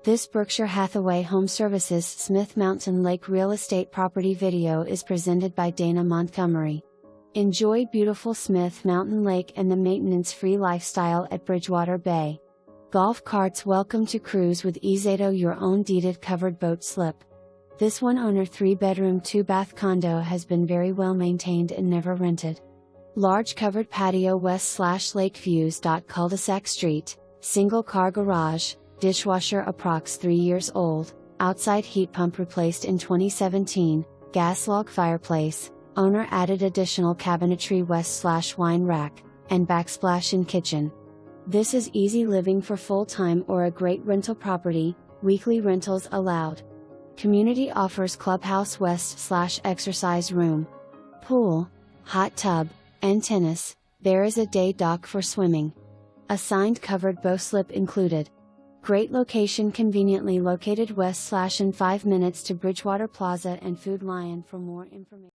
This Berkshire Hathaway HomeServices Smith Mtn Lake real estate property video is presented by Dana Montgomery. Enjoy beautiful Smith Mtn Lake and the maintenance-free lifestyle at Bridgewater Bay. Golf carts welcome to cruise with easeto, your own deeded covered boat slip. This one-owner 3-bedroom 2-bath condo has been very well maintained and never rented. Large covered patio west/lake views.Culdesac Street, single car garage, dishwasher approx 3 years old, outside heat pump replaced in 2017, gas log fireplace, owner added additional cabinetry west/wine rack, and backsplash in kitchen. This is easy living for full-time or a great rental property, weekly rentals allowed. Community offers clubhouse west/exercise room, pool, hot tub, and tennis. There is a day dock for swimming. Assigned covered boatslip included. Great location, conveniently located west/in 5 minutes to Bridgewater Plaza and Food Lion. For more information.